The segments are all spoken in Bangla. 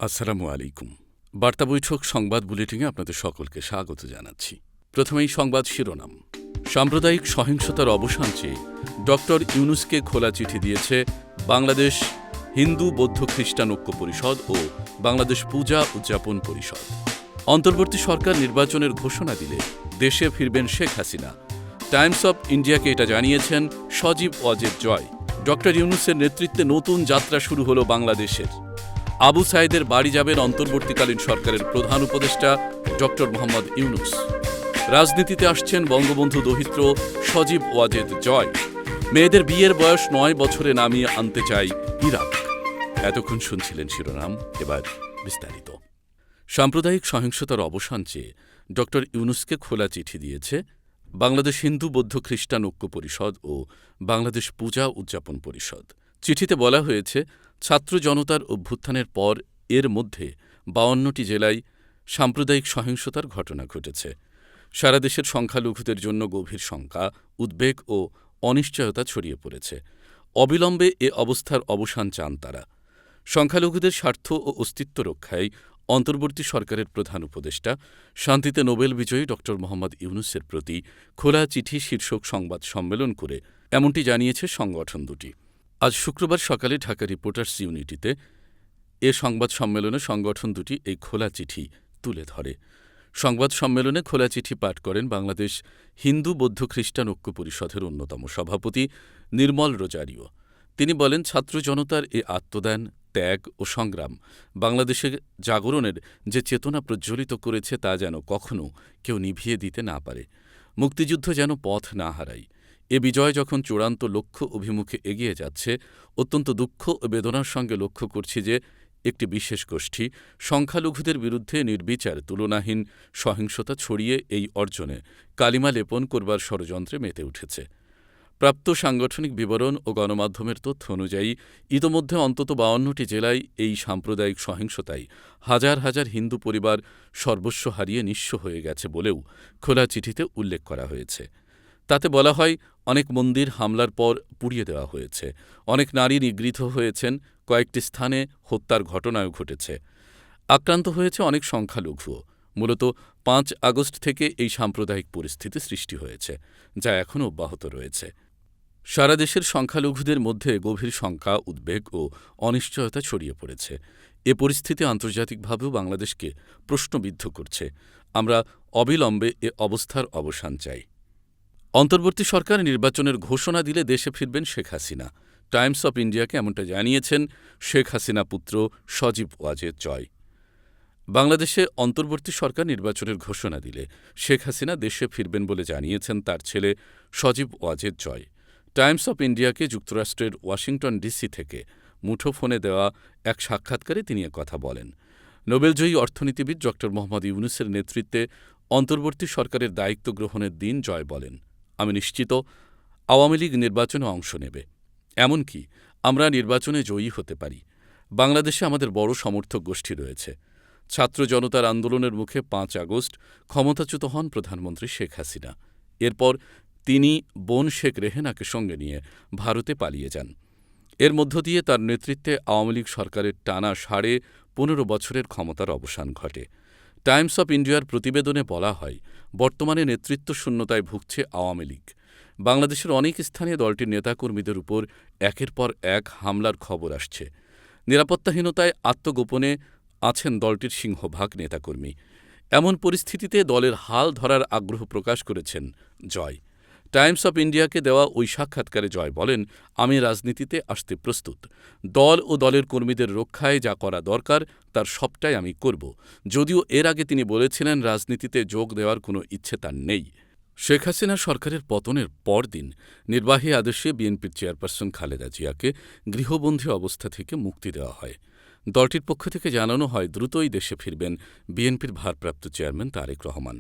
আসসালামু আলাইকুম। বার্তা বৈঠক সংবাদ বুলেটিনে আপনাদের সকলকে স্বাগত জানাচ্ছি। প্রথমেই সংবাদ শিরোনাম। সাম্প্রদায়িক সহিংসতার অবসান চেয়ে ডক্টর ইউনূসকে খোলা চিঠি দিয়েছে বাংলাদেশ হিন্দু বৌদ্ধ খ্রিস্টান ঐক্য পরিষদ ও বাংলাদেশ পূজা উদযাপন পরিষদ। অন্তর্বর্তী সরকার নির্বাচনের ঘোষণা দিলে দেশে ফিরবেন শেখ হাসিনা। টাইমস অব ইন্ডিয়াকে এটা জানিয়েছেন সজীব ওয়াজেদ জয়। ডক্টর ইউনূসের নেতৃত্বে নতুন যাত্রা শুরু হলো বাংলাদেশের। আবু সাইদের বাড়ি যাবেন অন্তর্বর্তীকালীন সরকারের প্রধান উপদেষ্টা ডক্টর মোহাম্মদ ইউনূস। রাজনীতিতে আসছেন বঙ্গবন্ধু দৌহিত্র সজীব ওয়াজেদ জয়। মেয়েদের বিয়ের বয়স ৯ বছরে নামিয়ে আনতে চাই ইরাক। এতক্ষণ শুনছিলেন শিরোনাম, এবার বিস্তারিত। সাম্প্রদায়িক সহিংসতার অবসান চেয়ে ডক্টর ইউনূসকে খোলা চিঠি দিয়েছে বাংলাদেশ হিন্দু বৌদ্ধ খ্রিস্টান ঐক্য পরিষদ ও বাংলাদেশ পূজা উদযাপন পরিষদ। চিঠিতে বলা হয়েছে, ছাত্র জনতার অভ্যুত্থানের পর এর মধ্যে ৫২টি জেলায় সাম্প্রদায়িক সহিংসতার ঘটনা ঘটেছে। সারা দেশের সংখ্যালঘুদের জন্য গভীর শঙ্কা, উদ্বেগ ও অনিশ্চয়তা ছড়িয়ে পড়েছে। অবিলম্বে এ অবস্থার অবসান চান তারা। সংখ্যালঘুদের স্বার্থ ও অস্তিত্ব রক্ষায় অন্তর্বর্তী সরকারের প্রধান উপদেষ্টা, শান্তিতে নোবেল বিজয়ী ডক্টর মোহাম্মদ ইউনূসের প্রতি খোলা চিঠি শীর্ষক সংবাদ সম্মেলন করে এমনটি জানিয়েছে সংগঠন দুটি। আজ শুক্রবার সকালে ঢাকা রিপোর্টার্স ইউনিটিতে এ সংবাদ সম্মেলনে সংগঠন দুটি এই খোলা চিঠি তুলে ধরে। সংবাদ সম্মেলনে খোলা চিঠি পাঠ করেন বাংলাদেশ হিন্দু বৌদ্ধ খ্রিস্টান ঐক্য পরিষদের অন্যতম সভাপতি নির্মল রোজারিও। তিনি বলেন, ছাত্র জনতার এ আত্মদান, ত্যাগ ও সংগ্রাম বাংলাদেশের জাগরণের যে চেতনা প্রজ্বলিত করেছে তা যেন কখনো কেউ নিভিয়ে দিতে না পারে। মুক্তিযুদ্ধ যেন পথ না হারায়। এ বিজয় যখন চূড়ান্ত লক্ষ্য অভিমুখে এগিয়ে যাচ্ছে, অত্যন্ত দুঃখ ও বেদনার সঙ্গে লক্ষ্য করছি যে একটি বিশেষ গোষ্ঠী সংখ্যালঘুদের বিরুদ্ধে নির্বিচার তুলনাহীন সহিংসতা ছড়িয়ে এই অর্জনে কালিমা লেপন করবার ষড়যন্ত্রে মেতে উঠেছে। প্রাপ্ত সাংগঠনিক বিবরণ ও গণমাধ্যমের তথ্য অনুযায়ী ইতোমধ্যে অন্তত ৫২টি জেলায় এই সাম্প্রদায়িক সহিংসতায় হাজার হাজার হিন্দু পরিবার সর্বস্ব হারিয়ে নিঃস্ব হয়ে গেছে বলেও খোলা চিঠিতে উল্লেখ করা হয়েছে। তাতে বলা হয়, অনেক মন্দির হামলার পর পুড়িয়ে দেওয়া হয়েছে, অনেক নারী নিগৃহীত হয়েছেন, কয়েকটি স্থানে হত্যার ঘটনাও ঘটেছে। আক্রান্ত হয়েছে অনেক সংখ্যালঘুও। মূলত ৫ আগস্ট থেকে এই সাম্প্রদায়িক পরিস্থিতি সৃষ্টি হয়েছে, যা এখনও অব্যাহত রয়েছে। সারা দেশের সংখ্যালঘুদের মধ্যে গভীর শঙ্কা, উদ্বেগ ও অনিশ্চয়তা ছড়িয়ে পড়েছে। এ পরিস্থিতি আন্তর্জাতিকভাবেও বাংলাদেশকে প্রশ্নবিদ্ধ করছে। আমরা অবিলম্বে এ অবস্থার অবসান চাই। অন্তর্বর্তী সরকার নির্বাচনের ঘোষণা দিলে দেশে ফিরবেন শেখ হাসিনা। টাইমস অব ইন্ডিয়াকে এমনটা জানিয়েছেন শেখ হাসিনা পুত্র সজীব ওয়াজেদ জয়। বাংলাদেশে অন্তর্বর্তী সরকার নির্বাচনের ঘোষণা দিলে শেখ হাসিনা দেশে ফিরবেন বলে জানিয়েছেন তার ছেলে সজীব ওয়াজেদ জয়। টাইমস অব ইন্ডিয়াকে যুক্তরাষ্ট্রের ওয়াশিংটন ডিসি থেকে মুঠোফোনে দেওয়া এক সাক্ষাৎকারে তিনি কথা বলেন। নোবেলজয়ী অর্থনীতিবিদ ডক্টর মোহাম্মদ ইউনূসের নেতৃত্বে অন্তর্বর্তী সরকারের দায়িত্ব গ্রহণের দিন জয় বলেন, আমি নিশ্চিত আওয়ামী লীগ নির্বাচনে অংশ নেবে। এমনকি আমরা নির্বাচনে জয়ী হতে পারি। বাংলাদেশে আমাদের বড় সমর্থক গোষ্ঠী রয়েছে। ছাত্র জনতার আন্দোলনের মুখে ৫ আগস্ট ক্ষমতাচ্যুত হন প্রধানমন্ত্রী শেখ হাসিনা। এরপর তিনি বোন শেখ রেহেনাকে সঙ্গে নিয়ে ভারতে পালিয়ে যান। এর মধ্য দিয়ে তার নেতৃত্বে আওয়ামী লীগ সরকারের টানা ১৫ বছরের ক্ষমতার অবসান ঘটে। টাইমস অব ইন্ডিয়ার প্রতিবেদনে বলা হয়, বর্তমানে নেতৃত্ব শূন্যতায় ভুগছে আওয়ামী লীগ। বাংলাদেশের অনেক স্থানে দলটির নেতাকর্মীদের উপর একের পর এক হামলার খবর আসছে। নিরাপত্তাহীনতায় আত্মগোপনে আছেন দলটির সিংহভাগ নেতাকর্মী। এমন পরিস্থিতিতে দলের হাল ধরার আগ্রহ প্রকাশ করেছেন জয়। টাইমস অব ইন্ডিয়াকে দেওয়া ওই সাক্ষাৎকারে জয় বলেন, আমি রাজনীতিতে আসতে প্রস্তুত। দল ও দলের কর্মীদের রক্ষায় যা করা দরকার তার সবটাই আমি করব। যদিও এর আগে তিনি বলেছিলেন রাজনীতিতে যোগ দেওয়ার কোনো ইচ্ছে তার নেই। শেখ হাসিনা সরকারের পতনের পরদিন নির্বাহী আদেশে বিএনপির চেয়ারপারসন খালেদা জিয়াকে গৃহবন্দী অবস্থা থেকে মুক্তি দেওয়া হয়। দলটির পক্ষ থেকে জানানো হয়, দ্রুতই দেশে ফিরবেন বিএনপির ভারপ্রাপ্ত চেয়ারম্যান তারেক রহমান।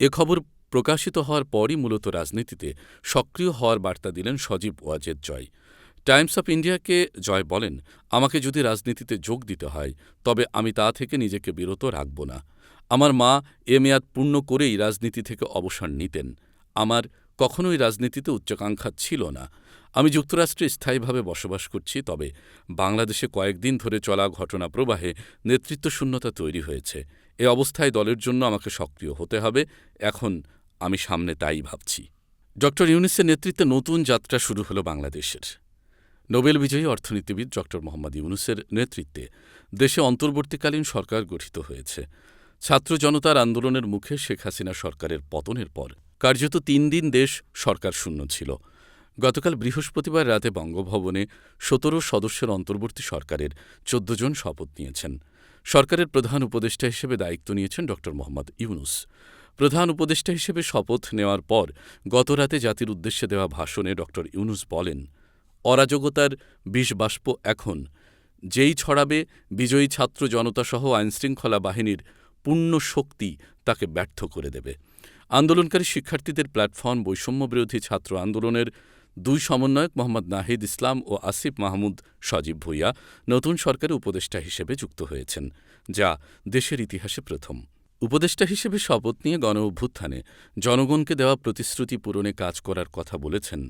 এ খবর প্রকাশিত হওয়ার পরই মূলত রাজনীতিতে সক্রিয় হওয়ার বার্তা দিলেন সজীব ওয়াজেদ জয়। টাইমস অব ইন্ডিয়াকে জয় বলেন, আমাকে যদি রাজনীতিতে যোগ দিতে হয় তবে আমি তা থেকে নিজেকে বিরত রাখব না। আমার মা এ মেয়াদ পূর্ণ করেই রাজনীতি থেকে অবসর নিতেন। আমার কখনোই রাজনীতিতে উচ্চাকাঙ্ক্ষা ছিল না। আমি যুক্তরাষ্ট্রে স্থায়ীভাবে বসবাস করছি, তবে বাংলাদেশে কয়েকদিন ধরে চলা ঘটনা প্রবাহে নেতৃত্বশূন্যতা তৈরি হয়েছে। এ অবস্থায় দলের জন্য আমাকে সক্রিয় হতে হবে। এখন আমি সামনে তাই ভাবছি। ড ইউনূসের নেতৃত্বে নতুন যাত্রা শুরু হলো বাংলাদেশের। নোবেল বিজয়ী অর্থনীতিবিদ ড মোহাম্মদ ইউনূসের নেতৃত্বে দেশে অন্তর্বর্তীকালীন সরকার গঠিত হয়েছে। ছাত্র জনতার আন্দোলনের মুখে শেখ হাসিনা সরকারের পতনের পর কার্যত ৩ দিন দেশ সরকার শূন্য ছিল। গতকাল বৃহস্পতিবার রাতে বঙ্গভবনে ১৭ সদস্যের অন্তর্বর্তী সরকারের ১৪ জন শপথ নিয়েছেন। সরকারের প্রধান উপদেষ্টা হিসেবে দায়িত্ব নিয়েছেন ড মোহাম্মদ ইউনূস। প্রধান উপদেষ্টা হিসেবে শপথ নেওয়ার পর গতরাতে জাতির উদ্দেশ্যে দেওয়া ভাষণে ড ইউনূস বলেন, অরাজকতার বিষবাষ্প এখন যেই ছড়াবে, বিজয়ী ছাত্র জনতাসহ আইনশৃঙ্খলা বাহিনীর পূর্ণ শক্তি তাকে ব্যর্থ করে দেবে। আন্দোলনকারী শিক্ষার্থীদের প্ল্যাটফর্ম বৈষম্যবিরোধী ছাত্র আন্দোলনের ২ সমন্বয়ক মোহাম্মদ নাহিদ ইসলাম ও আসিফ মাহমুদ সজীব ভূঁইয়া নতুন সরকারে উপদেষ্টা হিসেবে যুক্ত হয়েছেন, যা দেশের ইতিহাসে প্রথম। উপদেষ্টা হিসেবে শপথ নিয়ে গণঅভ্যুত্থানে জনগণকে দেওয়া প্রতিশ্রুতি পূরণে কাজ করার কথা বলেছেন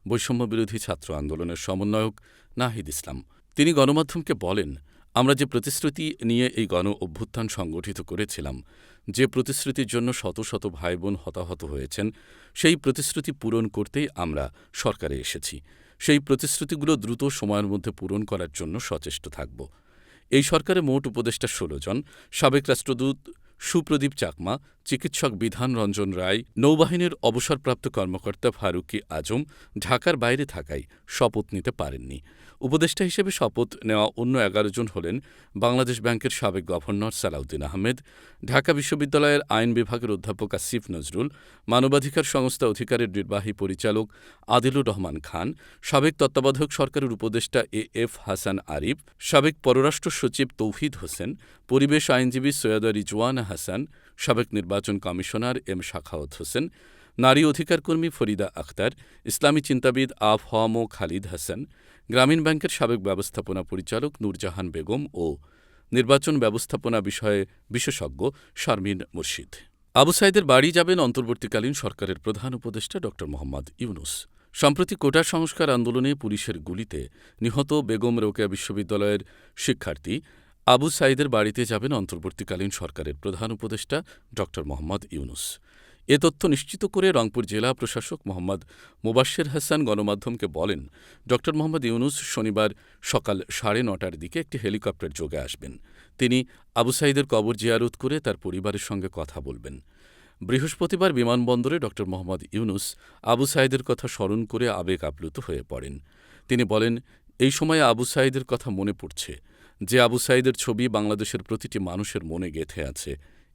বৈষম্যবিরোধী ছাত্র আন্দোলনের সমন্বয়ক নাহিদ ইসলাম। তিনি গণমাধ্যমকে বলেন, আমরা যে প্রতিশ্রুতি নিয়ে এই গণঅভ্যুত্থান সংগঠিত করেছিলাম, যে প্রতিশ্রুতির জন্য শত শত ভাইবোন হতাহত হয়েছেন, সেই প্রতিশ্রুতি পূরণ করতেই আমরা সরকারে এসেছি। সেই প্রতিশ্রুতিগুলো দ্রুত সময়ের মধ্যে পূরণ করার জন্য সচেষ্ট থাকব। এই সরকারে মোট উপদেষ্টা ১৬ জন, সাবেক রাষ্ট্রদূত সুপ্রদীপ চাকমা, চিকিৎসক বিধান রঞ্জন রায়, নৌবাহিনীর অবসরপ্রাপ্ত কর্মকর্তা ফারুকী আজম ঢাকার বাইরে থাকায় শপথ নিতে পারেননি। উপদেষ্টা হিসেবে শপথ নেওয়া অন্য ১১ জন হলেন বাংলাদেশ ব্যাংকের সাবেক গভর্নর সালাউদ্দিন আহমেদ, ঢাকা বিশ্ববিদ্যালয়ের আইন বিভাগের অধ্যাপক আসিফ নজরুল, মানবাধিকার সংস্থা অধিকারের নির্বাহী পরিচালক আদিলুর রহমান খান, সাবেক তত্ত্বাবধায়ক সরকারের উপদেষ্টা এ.এফ হাসান আরিফ, সাবেক পররাষ্ট্র সচিব তৌহিদ হোসেন, পরিবেশ আইনজীবী সৈয়দ রিজওয়ানা হাসান, সাবেক নির্বাচন কমিশনার এম শাখাওয়াত হোসেন, নারী অধিকারকর্মী ফরিদা আখতার, ইসলামী চিন্তাবিদ আফহম খালিদ হাসান, গ্রামীণ ব্যাংকের সাবেক ব্যবস্থাপনা পরিচালক নূরজাহান বেগম ও নির্বাচন ব্যবস্থাপনা বিষয়ে বিশেষজ্ঞ শারমিন মুর্শিদ। আবু সাইদের বাড়ি যাবেন অন্তর্বর্তীকালীন সরকারের প্রধান উপদেষ্টা ড মোহাম্মদ ইউনূস। সম্প্রতি কোটা সংস্কার আন্দোলনে পুলিশের গুলিতে নিহত বেগম রোকেয়া বিশ্ববিদ্যালয়ের শিক্ষার্থী আবু সাইদের বাড়িতে যাবেন অন্তর্বর্তীকালীন সরকারের প্রধান উপদেষ্টা ড মোহাম্মদ ইউনূস। এ তথ্য নিশ্চিত করে রংপুর জেলা প্রশাসক মোহাম্মদ মোবাশ্বের হাসান গণমাধ্যমকে বলেন, ড মোহাম্মদ ইউনূস শনিবার সকাল ৯:৩০টার দিকে একটি হেলিকপ্টার যোগে আসবেন। তিনি আবু সাইদের কবর জিয়ারত করে তার পরিবারের সঙ্গে কথা বলবেন। বৃহস্পতিবার বিমানবন্দরে ড মোহাম্মদ ইউনূস আবু সাইদের কথা স্মরণ করে আবেগ আপ্লুত হয়ে পড়েন। তিনি বলেন, এই সময়ে আবু সাইদের কথা মনে পড়ছে। যে আবু সাইদের ছবি বাংলাদেশের প্রতিটি মানুষের মনে গেঁথে আছে,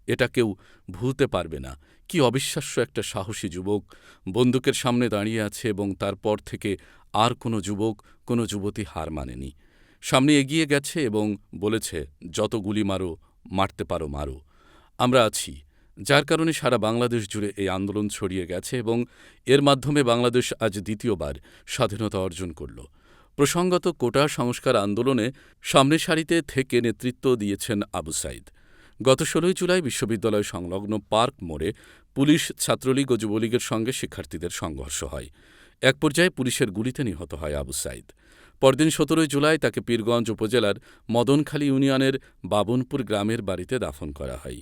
এটা কেউ ভুলতে পারবে না। কি অবিশ্বাস্য একটা সাহসী যুবক বন্দুকের সামনে দাঁড়িয়ে আছে এবং তারপর থেকে আর কোনো যুবক, কোনো যুবতী হার মানেনি। সামনে এগিয়ে গেছে এবং বলেছে, যত গুলি মারো, মারতে পারো মারো। আমরা আছি, যার কারণে সারা বাংলাদেশ জুড়ে এই আন্দোলন ছড়িয়ে গেছে এবং এর মাধ্যমে বাংলাদেশ আজ দ্বিতীয়বার স্বাধীনতা অর্জন করল। প্রসঙ্গত, কোটা সংস্কার আন্দোলনে সামনের সারিতে থেকে নেতৃত্ব দিয়েছেন আবু সাইদ। গত ১৬ জুলাই বিশ্ববিদ্যালয় সংলগ্ন পার্ক মোড়ে পুলিশ, ছাত্রলীগ ও যুবলীগের সঙ্গে শিক্ষার্থীদের সংঘর্ষ হয়। এক পর্যায়ে পুলিশের গুলিতে নিহত হয় আবু সাইদ। পরদিন ১৭ জুলাই তাকে পীরগঞ্জ উপজেলার মদনখালী ইউনিয়নের বাবনপুর গ্রামের বাড়িতে দাফন করা হয়।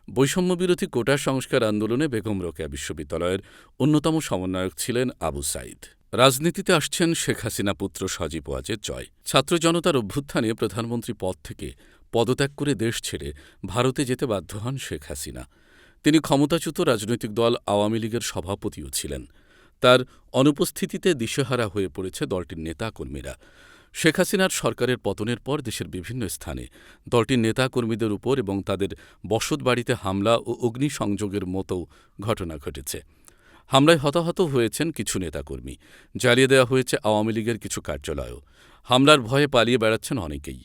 বৈষম্যবিরোধী কোটা সংস্কার আন্দোলনে বেগম রোকেয়া বিশ্ববিদ্যালয়ের অন্যতম সমন্বয়ক ছিলেন আবু সাইদ। রাজনীতিতে আসছেন শেখ হাসিনা পুত্র সজীব ওয়াজেদ জয়। ছাত্র জনতার অভ্যুত্থানে প্রধানমন্ত্রী পদ থেকে পদত্যাগ করে দেশ ছেড়ে ভারতে যেতে বাধ্য হন শেখ হাসিনা। তিনি ক্ষমতাচ্যুত রাজনৈতিক দল আওয়ামী লীগের সভাপতিও ছিলেন। তার অনুপস্থিতিতে দিশেহারা হয়ে পড়েছে দলটির নেতাকর্মীরা। শেখ হাসিনার সরকারের পতনের পর দেশের বিভিন্ন স্থানে দলটির নেতাকর্মীদের উপর এবং তাদের বসতবাড়িতে হামলা ও অগ্নিসংযোগের মতো ঘটনা ঘটেছে। হামলায় হতাহত হয়েছেন কিছু নেতাকর্মী। জ্বালিয়ে দেওয়া হয়েছে আওয়ামী লীগের কিছু কার্যালয়ও। হামলার ভয়ে পালিয়ে বেড়াচ্ছেন অনেকেই।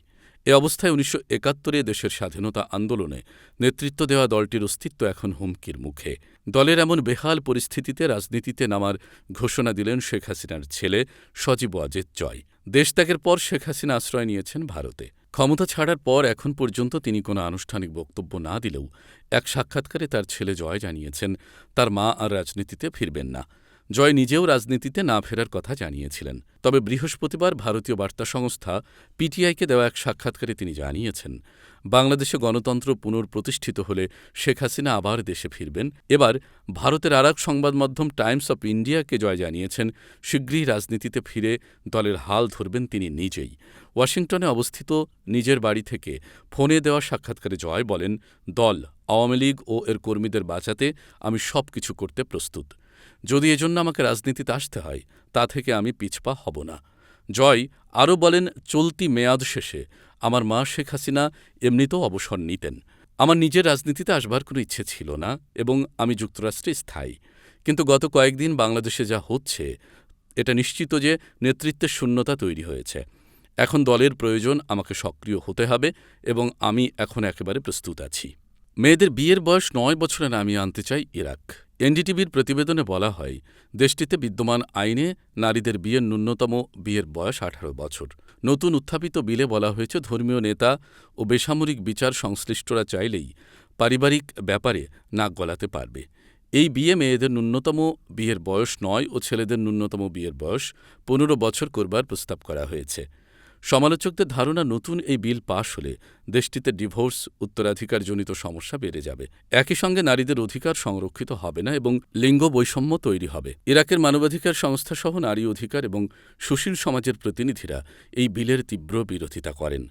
এ অবস্থায় ১৯৭১-এ দেশের স্বাধীনতা আন্দোলনে নেতৃত্ব দেওয়া দলটির অস্তিত্ব এখন হুমকির মুখে। দলের এমন বেহাল পরিস্থিতিতে রাজনীতিতে নামার ঘোষণা দিলেন শেখ হাসিনার ছেলে সজীব ওয়াজেদ জয়। দেশত্যাগের পর শেখ হাসিনা আশ্রয় নিয়েছেন ভারতে। ক্ষমতা ছাড়ার পর এখন পর্যন্ত তিনি কোনো আনুষ্ঠানিক বক্তব্য না দিলেও এক সাক্ষাৎকারে তার ছেলে জয় জানিয়েছেন, তার মা আর রাজনীতিতে ফিরবেন না। জয় নিজেও রাজনীতিতে না ফেরার কথা জানিয়েছিলেন। তবে বৃহস্পতিবার ভারতীয় বার্তা সংস্থা পিটিআইকে দেওয়া এক সাক্ষাৎকারে তিনি জানিয়েছেন, বাংলাদেশে গণতন্ত্র পুনঃপ্রতিষ্ঠিত হলে শেখ হাসিনা আবার দেশে ফিরবেন। এবার ভারতের আরেক সংবাদ মাধ্যম টাইমস অব ইন্ডিয়াকে জয় জানিয়েছেন, শীঘ্রই রাজনীতিতে ফিরে দলের হাল ধরবেন তিনি নিজেই। ওয়াশিংটনে অবস্থিত নিজের বাড়ি থেকে ফোনে দেওয়া সাক্ষাৎকারে জয় বলেন, দল, আওয়ামী লীগ ও এর কর্মীদের বাঁচাতে আমি সবকিছু করতে প্রস্তুত। যদি এজন্য আমাকে রাজনীতিতে আসতে হয়, তা থেকে আমি পিছপা হব না। জয় আরও বলেন, চলতি মেয়াদ শেষে আমার মা শেখ হাসিনা এমনিতেও অবসর নিতেন। আমার নিজের রাজনীতিতে আসবার কোনো ইচ্ছে ছিল না এবং আমি যুক্তরাষ্ট্রে স্থায়ী। কিন্তু গত কয়েকদিন বাংলাদেশে যা হচ্ছে, এটা নিশ্চিত যে নেতৃত্বের শূন্যতা তৈরি হয়েছে। এখন দলের প্রয়োজন, আমাকে সক্রিয় হতে হবে এবং আমি এখন একেবারে প্রস্তুত আছি। মেয়েদের বিয়ের বয়স ৯ বছরে নামিয়ে আনতে চাই ইরাক। এনডিটিভির প্রতিবেদনে বলা হয়, দেশটিতে বিদ্যমান আইনে নারীদের ন্যূনতম বিয়ের বয়স ১৮ বছর। নতুন উত্থাপিত বিলে বলা হয়েছে, ধর্মীয় নেতা ও বেসামরিক বিচার সংশ্লিষ্টরা চাইলেই পারিবারিক ব্যাপারে নাক গলাতে পারবে। এই বিয়ে মেয়েদের ন্যূনতম বিয়ের বয়স ৯ ও ছেলেদের ন্যূনতম বিয়ের বয়স ১৫ বছর করবার প্রস্তাব করা হয়েছে। সমালোচকদের ধারণা, নতুন এই বিল পাশ হলে দেশটিতে ডিভোর্স, উত্তরাধিকারজনিত সমস্যা বেড়ে যাবে। একই সঙ্গে নারীদের অধিকার সংরক্ষিত হবে না এবং লিঙ্গ বৈষম্য তৈরি হবে। ইরাকের মানবাধিকার সংস্থাসহ নারী অধিকার এবং সুশীল সমাজের প্রতিনিধিরা এই বিলের তীব্র বিরোধিতা করেন।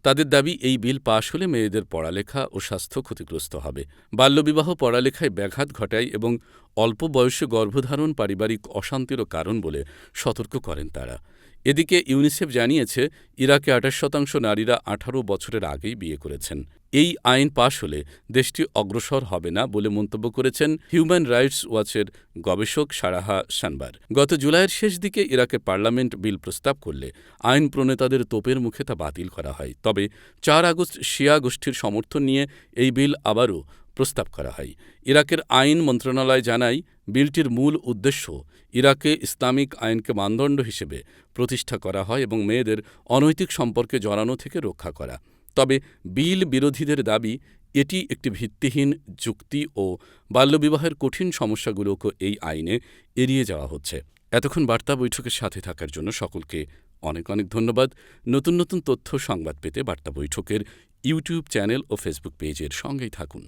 তাদের দাবি, এই বিল পাশ হলে মেয়েদের পড়ালেখা ও স্বাস্থ্য ক্ষতিগ্রস্ত হবে। বাল্যবিবাহ পড়ালেখায় ব্যাঘাত ঘটায় এবং অল্প বয়সে গর্ভধারণ পারিবারিক অশান্তিরও কারণ বলে সতর্ক করেন তারা। এদিকে ইউনিসেফ জানিয়েছে, ইরাকে ২৮% নারীরা ১৮ বছরের আগেই বিয়ে করেছেন। এই আইন পাশ হলে দেশটি অগ্রসর হবে না বলে মন্তব্য করেছেন হিউম্যান রাইটস ওয়াচের গবেষক সারাহা সানবার। গত জুলাইয়ের শেষ দিকে ইরাকের পার্লামেন্ট বিল প্রস্তাব করলে আইন প্রণেতাদের তোপের মুখে তা বাতিল করা হয়। তবে ৪ আগস্ট শিয়া গোষ্ঠীর সমর্থন নিয়ে এই বিল আবারও প্রস্তাব করা হয়। ইরাকের আইন মন্ত্রণালয় জানায়, বিলটির মূল উদ্দেশ্য ইরাকে ইসলামিক আইনকে মানদণ্ড হিসেবে প্রতিষ্ঠা করা হয় এবং মেয়েদের অনৈতিক সম্পর্কে জড়ানো থেকে রক্ষা করা। তবে বিল বিরোধীদের দাবি, এটি একটি ভিত্তিহীন যুক্তি ও বাল্যবিবাহের কঠিন সমস্যাগুলোকে এই আইনে এড়িয়ে যাওয়া হচ্ছে। এতক্ষণ বার্তা বৈঠকের সাথে থাকার জন্য সকলকে অনেক অনেক ধন্যবাদ। নতুন নতুন তথ্য সংবাদ পেতে বার্তা বৈঠকের ইউটিউব চ্যানেল ও ফেসবুক পেজের সঙ্গেই থাকুন।